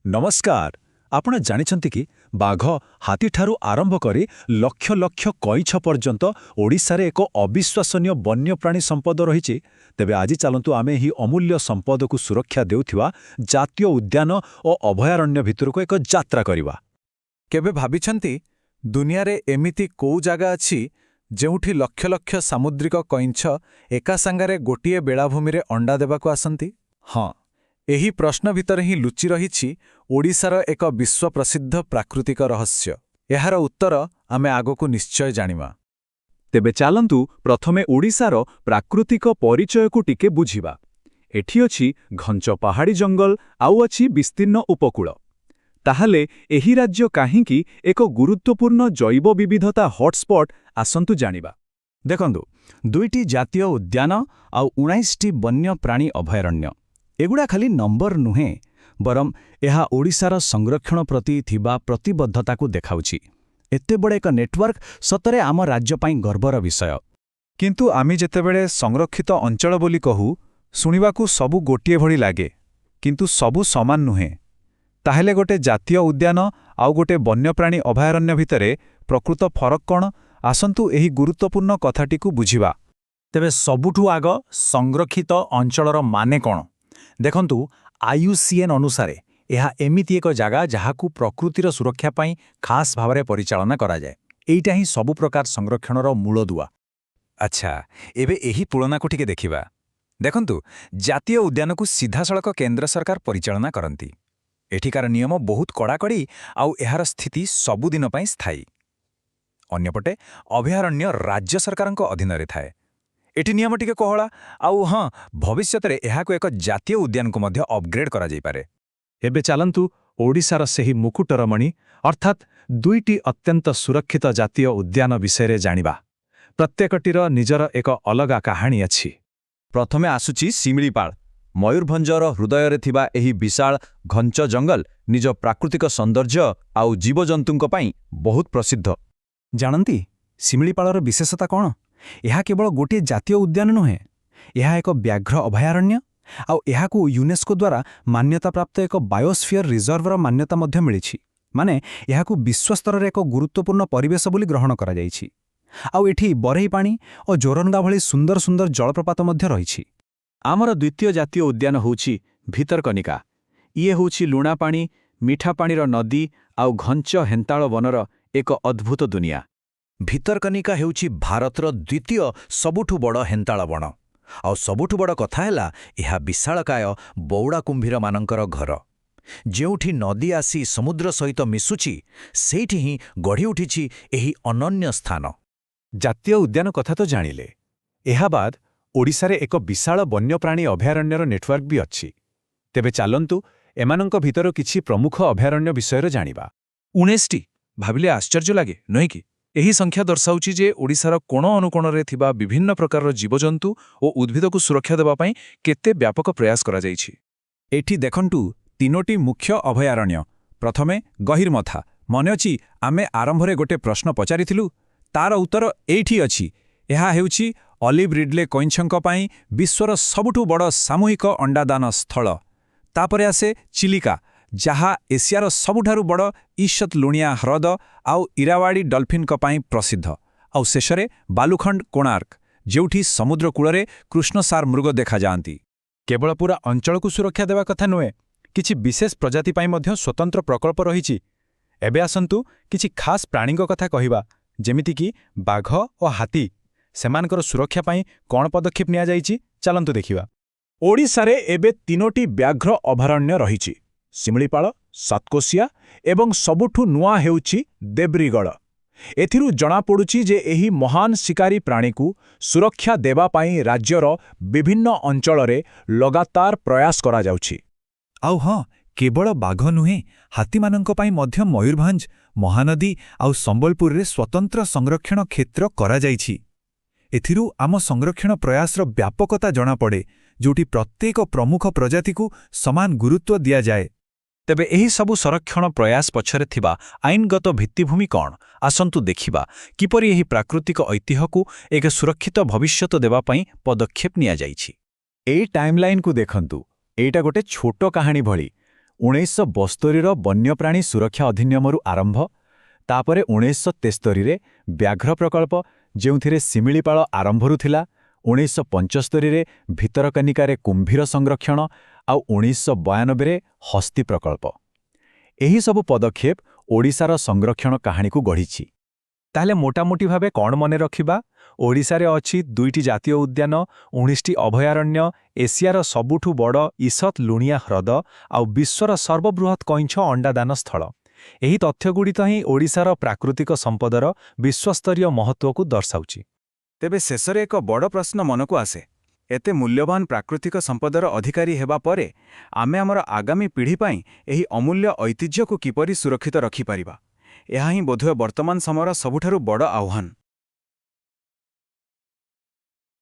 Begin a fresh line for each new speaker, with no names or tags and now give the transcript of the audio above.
ନମସ୍କାର। ଆପଣ ଜାଣିଛନ୍ତି କି ବାଘ ହାତୀଠାରୁ ଆରମ୍ଭ କରି ଲକ୍ଷ ଲକ୍ଷ କଇଁଛ ପର୍ଯ୍ୟନ୍ତ ଓଡ଼ିଶାରେ ଏକ ଅବିଶ୍ୱାସନୀୟ ବନ୍ୟପ୍ରାଣୀ ସମ୍ପଦ ରହିଛି। ତେବେ ଆଜି ଚାଲନ୍ତୁ ଆମେ ଏହି ଅମୂଲ୍ୟ ସମ୍ପଦକୁ ସୁରକ୍ଷା ଦେଉଥିବା ଜାତୀୟ ଉଦ୍ୟାନ ଓ ଅଭୟାରଣ୍ୟ ଭିତରକୁ ଏକ ଯାତ୍ରା କରିବା।
କେବେ ଭାବିଛନ୍ତି ଦୁନିଆରେ ଏମିତି କୋଉ ଜାଗା ଅଛି ଯେଉଁଠି ଲକ୍ଷ ଲକ୍ଷ ସାମୁଦ୍ରିକ କଇଁଛ ଏକା ସାଙ୍ଗରେ ଗୋଟିଏ ବେଳାଭୂମିରେ ଅଣ୍ଡା ଦେବାକୁ ଆସନ୍ତି? ହଁ, ଏହି ପ୍ରଶ୍ନ ଭିତରେ ହିଁ ଲୁଚି ରହିଛି ଓଡ଼ିଶାର ଏକ ବିଶ୍ୱପ୍ରସିଦ୍ଧ ପ୍ରାକୃତିକ ରହସ୍ୟ। ଏହାର ଉତ୍ତର ଆମେ ଆଗକୁ ନିଶ୍ଚୟ ଜାଣିବା।
ତେବେ ଚାଲନ୍ତୁ ପ୍ରଥମେ ଓଡ଼ିଶାର ପ୍ରାକୃତିକ ପରିଚୟକୁ ଟିକେ ବୁଝିବା। ଏଠି ଅଛି ଘଞ୍ଚ ପାହାଡ଼ି ଜଙ୍ଗଲ, ଆଉ ଅଛି ବିସ୍ତୀର୍ଣ୍ଣ ଉପକୂଳ। ତାହେଲେ ଏହି ରାଜ୍ୟ କାହିଁକି ଏକ ଗୁରୁତ୍ୱପୂର୍ଣ୍ଣ ଜୈବ ବିବିଧତା ହଟ୍ସ୍ପଟ୍ ଆସନ୍ତୁ ଜାଣିବା।
ଦେଖନ୍ତୁ, 2ଟି ଜାତୀୟ ଉଦ୍ୟାନ ଆଉ 19ଟି ବନ୍ୟପ୍ରାଣୀ ଅଭୟାରଣ୍ୟ, ଏଗୁଡ଼ା ଖାଲି ନମ୍ବର ନୁହେଁ, ବରଂ ଏହା ଓଡ଼ିଶାର ସଂରକ୍ଷଣ ପ୍ରତି ଥିବା ପ୍ରତିବଦ୍ଧତାକୁ ଦେଖାଉଛି। ଏତେ ବଡ଼ ଏକ ନେଟୱାର୍କ ସତରେ ଆମ ରାଜ୍ୟ ପାଇଁ ଗର୍ବର ବିଷୟ।
କିନ୍ତୁ ଆମେ ଯେତେବେଳେ ସଂରକ୍ଷିତ ଅଞ୍ଚଳ ବୋଲି କହୁ, ଶୁଣିବାକୁ ସବୁ ଗୋଟିଏ ଭଳି ଲାଗେ, କିନ୍ତୁ ସବୁ ସମାନ ନୁହେଁ। ତାହେଲେ ଗୋଟେ ଜାତୀୟ ଉଦ୍ୟାନ ଆଉ ଗୋଟେ ବନ୍ୟପ୍ରାଣୀ ଅଭୟାରଣ୍ୟ ଭିତରେ ପ୍ରକୃତ ଫରକ କ'ଣ? ଆସନ୍ତୁ ଏହି ଗୁରୁତ୍ୱପୂର୍ଣ୍ଣ କଥାଟିକୁ ବୁଝିବା।
ତେବେ ସବୁଠୁ ଆଗ ସଂରକ୍ଷିତ ଅଞ୍ଚଳର ମାନେ କ'ଣ? ଦେଖନ୍ତୁ, IUCN ଅନୁସାରେ ଏହା ଏମିତି ଏକ ଜାଗା ଯାହାକୁ ପ୍ରକୃତିର ସୁରକ୍ଷା ପାଇଁ ଖାସ୍ ଭାବରେ ପରିଚାଳନା କରାଯାଏ। ଏଇଟା ହିଁ ସବୁ ପ୍ରକାର ସଂରକ୍ଷଣର ମୂଳଦୁଆ। ଆଚ୍ଛା, ଏବେ ଏହି ତୁଳନାକୁ ଟିକେ ଦେଖିବା। ଦେଖନ୍ତୁ, ଜାତୀୟ ଉଦ୍ୟାନକୁ ସିଧାସଳଖ କେନ୍ଦ୍ର ସରକାର ପରିଚାଳନା କରନ୍ତି। ଏଠିକାର ନିୟମ ବହୁତ କଡ଼ାକଡ଼ି, ଆଉ ଏହାର ସ୍ଥିତି ସବୁଦିନ ପାଇଁ ସ୍ଥାୟୀ। ଅନ୍ୟପଟେ ଅଭୟାରଣ୍ୟ ରାଜ୍ୟ ସରକାରଙ୍କ ଅଧୀନରେ ଥାଏ। ଏଠି ନିୟମ ଟିକେ କୋହଳା, ଆଉ ହଁ, ଭବିଷ୍ୟତରେ ଏହାକୁ ଏକ ଜାତୀୟ ଉଦ୍ୟାନକୁ ମଧ୍ୟ ଅପଗ୍ରେଡ୍ କରାଯାଇପାରେ।
ଏବେ ଚାଲନ୍ତୁ ଓଡ଼ିଶାର ସେହି ମୁକୁଟରମଣି ଅର୍ଥାତ୍ 2ଟି ଅତ୍ୟନ୍ତ ସୁରକ୍ଷିତ ଜାତୀୟ ଉଦ୍ୟାନ ବିଷୟରେ ଜାଣିବା। ପ୍ରତ୍ୟେକଟିର ନିଜର ଏକ ଅଲଗା କାହାଣୀ ଅଛି।
ପ୍ରଥମେ ଆସୁଛି ଶିମିଳିପାଳ। ମୟୂରଭଞ୍ଜର ହୃଦୟରେ ଥିବା ଏହି ବିଶାଳ ଘଞ୍ଚ ଜଙ୍ଗଲ ନିଜ ପ୍ରାକୃତିକ ସୌନ୍ଦର୍ଯ୍ୟ ଆଉ ଜୀବଜନ୍ତୁଙ୍କ ପାଇଁ ବହୁତ ପ୍ରସିଦ୍ଧ।
ଜାଣନ୍ତି, ଶିମିଳିପାଳର ବିଶେଷତା କ'ଣ? ଏହା କେବଳ ଗୋଟିଏ ଜାତୀୟ ଉଦ୍ୟାନ ନୁହେଁ, ଏହା ଏକ ବ୍ୟାଘ୍ର ଅଭୟାରଣ୍ୟ, ଆଉ ଏହାକୁ ୟୁନେସ୍କୋ ଦ୍ୱାରା ମାନ୍ୟତାପ୍ରାପ୍ତ ଏକ ବାୟୋସ୍ଫିୟର ରିଜର୍ଭର ମାନ୍ୟତା ମଧ୍ୟ ମିଳିଛି। ମାନେ ଏହାକୁ ବିଶ୍ୱସ୍ତରରେ ଏକ ଗୁରୁତ୍ୱପୂର୍ଣ୍ଣ ପରିବେଶ ବୋଲି ଗ୍ରହଣ କରାଯାଇଛି। ଆଉ ଏଠି ବରେହି ପାଣି ଓ ଜୋରନ୍ଦା ଭଳି ସୁନ୍ଦର ସୁନ୍ଦର ଜଳପ୍ରପାତ ମଧ୍ୟ ରହିଛି।
ଆମର ଦ୍ୱିତୀୟ ଜାତୀୟ ଉଦ୍ୟାନ ହେଉଛି ଭିତରକନିକା। ଇଏ ହେଉଛି ଲୁଣା ପାଣି, ମିଠା ପାଣିର ନଦୀ ଆଉ ଘଞ୍ଚ ହେନ୍ତାଳ ବନର ଏକ ଅଦ୍ଭୁତ ଦୁନିଆ।
ଭିତରକନିକା ହେଉଛି ଭାରତର ଦ୍ୱିତୀୟ ସବୁଠୁ ବଡ଼ ହେନ୍ତାଳ ବଣ। ଆଉ ସବୁଠୁ ବଡ଼ କଥା ହେଲା, ଏହା ବିଶାଳକାୟ ବଉଳା କୁମ୍ଭୀରମାନଙ୍କର ଘର। ଯେଉଁଠି ନଦୀ ଆସି ସମୁଦ୍ର ସହିତ ମିଶୁଛି, ସେଇଠି ହିଁ ଗଢ଼ି ଉଠିଛି ଏହି ଅନନ୍ୟ ସ୍ଥାନ।
ଜାତୀୟ ଉଦ୍ୟାନ କଥା ତ ଜାଣିଲେ, ଏହା ବାଦ ଓଡ଼ିଶାରେ ଏକ ବିଶାଳ ବନ୍ୟପ୍ରାଣୀ ଅଭୟାରଣ୍ୟର ନେଟୱାର୍କ ବି ଅଛି। ତେବେ ଚାଲନ୍ତୁ ଏମାନଙ୍କ ଭିତରୁ କିଛି ପ୍ରମୁଖ ଅଭୟାରଣ୍ୟ ବିଷୟରେ ଜାଣିବା।
19ଟି ଭାବିଲେ ଆଶ୍ଚର୍ଯ୍ୟ ଲାଗେ, ନୁହେଁ କି? ଏହି ସଂଖ୍ୟା ଦର୍ଶାଉଛି ଯେ ଓଡ଼ିଶାର କୋଣ ଅନୁକୋଣରେ ଥିବା ବିଭିନ୍ନ ପ୍ରକାରର ଜୀବଜନ୍ତୁ ଓ ଉଦ୍ଭିଦକୁ ସୁରକ୍ଷା ଦେବା ପାଇଁ କେତେ ବ୍ୟାପକ ପ୍ରୟାସ କରାଯାଇଛି।
ଏଠି ଦେଖନ୍ତୁ 3ଟି ମୁଖ୍ୟ ଅଭୟାରଣ୍ୟ। ପ୍ରଥମେ ଗହୀରମଥା। ମନେ ଅଛି ଆମେ ଆରମ୍ଭରେ ଗୋଟେ ପ୍ରଶ୍ନ ପଚାରିଥିଲୁ? ତାର ଉତ୍ତର ଏଇଠି ଅଛି। ଏହା ହେଉଛି ଅଲିଭ୍ ରିଡ୍ଲେ କଇଁଛଙ୍କ ପାଇଁ ବିଶ୍ୱର ସବୁଠୁ ବଡ଼ ସାମୂହିକ ଅଣ୍ଡାଦାନ ସ୍ଥଳ। ତାପରେ ଆସେ ଚିଲିକା, ଯାହା ଏସିଆର ସବୁଠାରୁ ବଡ଼ ଇଷତ୍ ଲୁଣିଆ ହ୍ରଦ ଆଉ ଇରାୱାଡ଼ି ଡଲଫିନ୍ଙ୍କ ପାଇଁ ପ୍ରସିଦ୍ଧ। ଆଉ ଶେଷରେ ବାଲୁଖଣ୍ଡ କୋଣାର୍କ, ଯେଉଁଠି ସମୁଦ୍ର କୂଳରେ କୃଷ୍ଣସାର ମୃଗ ଦେଖାଯାଆନ୍ତି। କେବଳ ପୁରା ଅଞ୍ଚଳକୁ ସୁରକ୍ଷା ଦେବା କଥା ନୁହେଁ, କିଛି ବିଶେଷ ପ୍ରଜାତି ପାଇଁ ମଧ୍ୟ ସ୍ୱତନ୍ତ୍ର ପ୍ରକଳ୍ପ ରହିଛି। ଏବେ ଆସନ୍ତୁ କିଛି ଖାସ୍ ପ୍ରାଣୀଙ୍କ କଥା କହିବା, ଯେମିତିକି ବାଘ ଓ ହାତୀ। ସେମାନଙ୍କର ସୁରକ୍ଷା ପାଇଁ କ'ଣ ପଦକ୍ଷେପ ନିଆଯାଇଛି, ଚାଲନ୍ତୁ ଦେଖିବା। ଓଡ଼ିଶାରେ ଏବେ 3ଟି ବ୍ୟାଘ୍ର ଅଭୟାରଣ୍ୟ ରହିଛି: ଶିମିଳିପାଳ, ସାତକୋଶିଆ ଏବଂ ସବୁଠୁ ନୂଆ ହେଉଛି ଦେବ୍ରିଗଡ଼। ଏଥିରୁ ଜଣାପଡ଼ୁଛି ଯେ ଏହି ମହାନ ଶିକାରୀ ପ୍ରାଣୀକୁ ସୁରକ୍ଷା ଦେବା ପାଇଁ ରାଜ୍ୟର ବିଭିନ୍ନ ଅଞ୍ଚଳରେ ଲଗାତାର ପ୍ରୟାସ କରାଯାଉଛି। ଆଉ ହଁ, କେବଳ ବାଘ ନୁହେଁ, ହାତୀମାନଙ୍କ ପାଇଁ ମଧ୍ୟ ମୟୂରଭଞ୍ଜ, ମହାନଦୀ ଆଉ ସମ୍ବଲପୁରରେ ସ୍ୱତନ୍ତ୍ର ସଂରକ୍ଷଣ କ୍ଷେତ୍ର କରାଯାଇଛି। ଏଥିରୁ ଆମ ସଂରକ୍ଷଣ ପ୍ରୟାସର ବ୍ୟାପକତା ଜଣାପଡ଼େ, ଯେଉଁଠି ପ୍ରତ୍ୟେକ ପ୍ରମୁଖ ପ୍ରଜାତିକୁ ସମାନ ଗୁରୁତ୍ୱ ଦିଆଯାଏ। ତେବେ ଏହି ସବୁ ସଂରକ୍ଷଣ ପ୍ରୟାସ ପଛରେ ଥିବା ଆଇନଗତ ଭିତ୍ତିଭୂମି କ'ଣ? ଆସନ୍ତୁ ଦେଖିବା କିପରି ଏହି ପ୍ରାକୃତିକ ଐତିହ୍ୟକୁ ଏକ ସୁରକ୍ଷିତ ଭବିଷ୍ୟତ ଦେବା ପାଇଁ ପଦକ୍ଷେପ ନିଆଯାଇଛି। ଏହି ଟାଇମ୍ଲାଇନ୍କୁ ଦେଖନ୍ତୁ। ଏଇଟା ଗୋଟେ ଛୋଟ କାହାଣୀ ଭଳି।
1972ର ବନ୍ୟପ୍ରାଣୀ ସୁରକ୍ଷା ଅଧିନିୟମରୁ ଆରମ୍ଭ, ତାପରେ 1973ରେ ବ୍ୟାଘ୍ର ପ୍ରକଳ୍ପ, ଯେଉଁଥିରେ ଶିମିଳିପାଳ ଆରମ୍ଭରୁ ଥିଲା, 1975ରେ ଭିତରକନିକାରେ କୁମ୍ଭୀର ସଂରକ୍ଷଣ ଆଉ 1992ରେ ହସ୍ତୀ ପ୍ରକଳ୍ପ। ଏହିସବୁ ପଦକ୍ଷେପ ଓଡ଼ିଶାର ସଂରକ୍ଷଣ କାହାଣୀକୁ ଗଢ଼ିଛି।
ତାହେଲେ ମୋଟାମୋଟି ଭାବେ କ'ଣ ମନେ ରଖିବା? ଓଡ଼ିଶାରେ ଅଛି 2ଟି ଜାତୀୟ ଉଦ୍ୟାନ, 19ଟି ଅଭୟାରଣ୍ୟ, ଏସିଆର ସବୁଠୁ ବଡ଼ ଇସତ୍ ଲୁଣିଆ ହ୍ରଦ ଆଉ ବିଶ୍ୱର ସର୍ବବୃହତ୍ କଇଁଛ ଅଣ୍ଡାଦାନ ସ୍ଥଳ। ଏହି ତଥ୍ୟଗୁଡ଼ିକ ହିଁ ଓଡ଼ିଶାର ପ୍ରାକୃତିକ ସମ୍ପଦର ବିଶ୍ୱସ୍ତରୀୟ ମହତ୍ତ୍ୱକୁ ଦର୍ଶାଉଛି। ତେବେ ଶେଷରେ ଏକ ବଡ଼ ପ୍ରଶ୍ନ ମନକୁ ଆସେ। ଏତେ ମୂଲ୍ୟବାନ ପ୍ରାକୃତିକ ସମ୍ପଦର ଅଧିକାରୀ ହେବା ପରେ ଆମେ ଆମର ଆଗାମୀ ପିଢ଼ି ପାଇଁ ଏହି ଅମୂଲ୍ୟ ଐତିହ୍ୟକୁ କିପରି ସୁରକ୍ଷିତ ରଖିପାରିବା? ଏହା ହିଁ ବୋଧହୁଏ ବର୍ତ୍ତମାନ ସମୟର ସବୁଠାରୁ ବଡ଼ ଆହ୍ୱାନ।